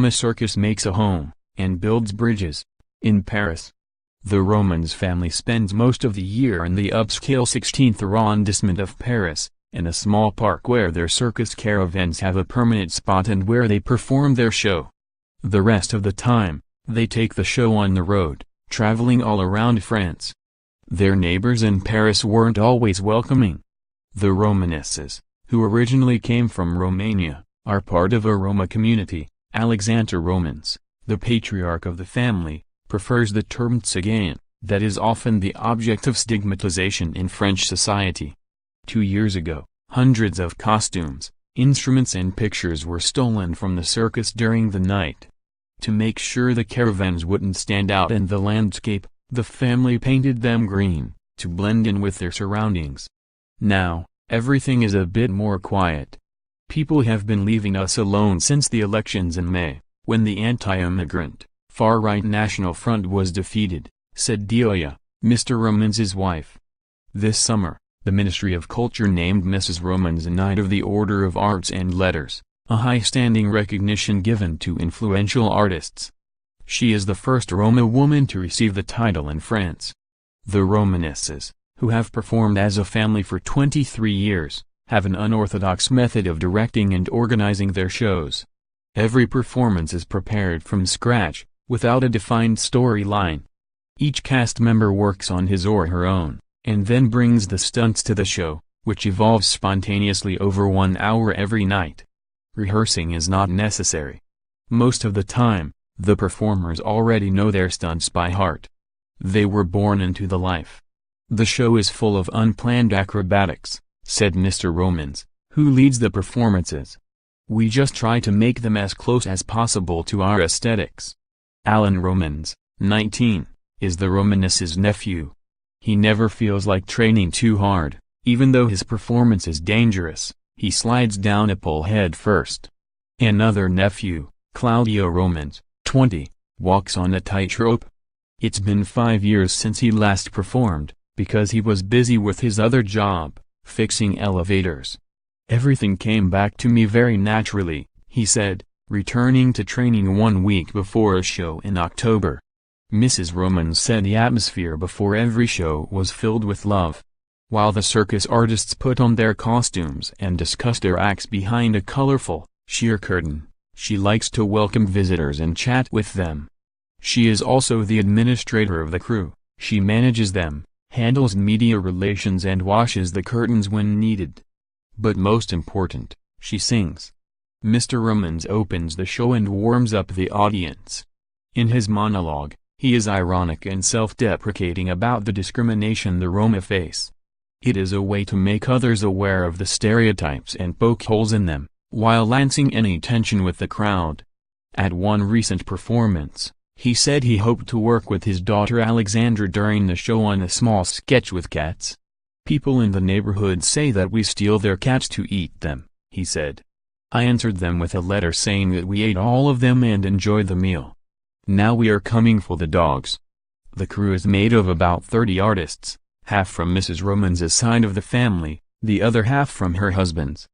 Roma Circus makes a home, and builds bridges. In Paris, the Romanès family spends most of the year in the upscale 16th Arrondissement of Paris, in a small park where their circus caravans have a permanent spot and where they perform their show. The rest of the time, they take the show on the road, traveling all around France. Their neighbors in Paris weren't always welcoming. The Romanèses, who originally came from Romania, are part of a Roma community. Alexandre Romanès, the patriarch of the family, prefers the term tzigane, that is often the object of stigmatization in French society. 2 years ago, hundreds of costumes, instruments and pictures were stolen from the circus during the night. To make sure the caravans wouldn't stand out in the landscape, the family painted them green, to blend in with their surroundings. Now, everything is a bit more quiet. People have been leaving us alone since the elections in May, when the anti-immigrant, far-right National Front was defeated, said Delia, Mr. Romanès' wife. This summer, the Ministry of Culture named Mrs. Romanès a Knight of the Order of Arts and Letters, a high-standing recognition given to influential artists. She is the first Roma woman to receive the title in France. The Romanèses, who have performed as a family for 23 years, have an unorthodox method of directing and organizing their shows. Every performance is prepared from scratch, without a defined storyline. Each cast member works on his or her own, and then brings the stunts to the show, which evolves spontaneously over 1 hour every night. Rehearsing is not necessary. Most of the time, the performers already know their stunts by heart. They were born into the life. The show is full of unplanned acrobatics, said Mr. Romanès, who leads the performances. We just try to make them as close as possible to our aesthetics. Alain Romanès, 19, is the Romanèses' nephew. He never feels like training too hard, even though his performance is dangerous, he slides down a pole head first. Another nephew, Claudio Romanès, 20, walks on a tightrope. It's been 5 years since he last performed, because he was busy with his other job, fixing elevators. Everything came back to me very naturally, he said, returning to training 1 week before a show in October. Mrs. Romanès said the atmosphere before every show was filled with love. While the circus artists put on their costumes and discuss their acts behind a colorful, sheer curtain, she likes to welcome visitors and chat with them. She is also the administrator of the crew. She manages them, handles media relations and washes the curtains when needed. But most important, she sings. Mr. Romanès opens the show and warms up the audience. In his monologue, he is ironic and self-deprecating about the discrimination the Roma face. It is a way to make others aware of the stereotypes and poke holes in them, while lancing any tension with the crowd. At one recent performance, he said he hoped to work with his daughter Alexandra during the show on a small sketch with cats. People in the neighborhood say that we steal their cats to eat them, he said. I answered them with a letter saying that we ate all of them and enjoyed the meal. Now we are coming for the dogs. The crew is made of about 30 artists, half from Mrs. Romanès' side of the family, the other half from her husband's.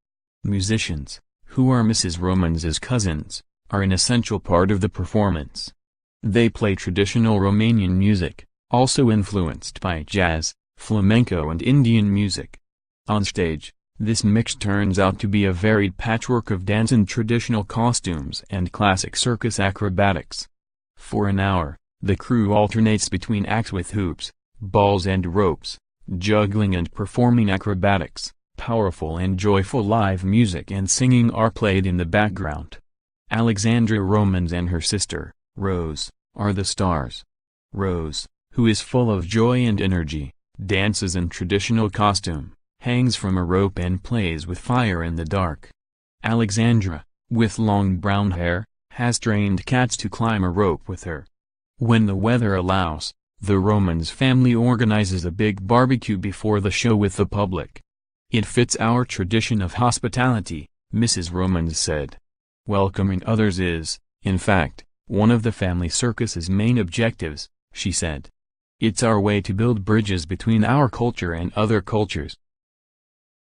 Musicians, who are Mrs. Romanès' cousins, are an essential part of the performance. They play traditional Romanian music, also influenced by jazz, flamenco and Indian music. On stage, this mix turns out to be a varied patchwork of dance in traditional costumes and classic circus acrobatics. For an hour, the crew alternates between acts with hoops, balls and ropes, juggling and performing acrobatics. Powerful and joyful live music and singing are played in the background. Alexandre Romanès and her sister, Rose, are the stars. Rose, who is full of joy and energy, dances in traditional costume, hangs from a rope and plays with fire in the dark. Alexandra, with long brown hair, has trained cats to climb a rope with her. When the weather allows, the Romanès family organizes a big barbecue before the show with the public. It fits our tradition of hospitality, Mrs. Romanès said. Welcoming others is, in fact, one of the family circus's main objectives, she said. It's our way to build bridges between our culture and other cultures.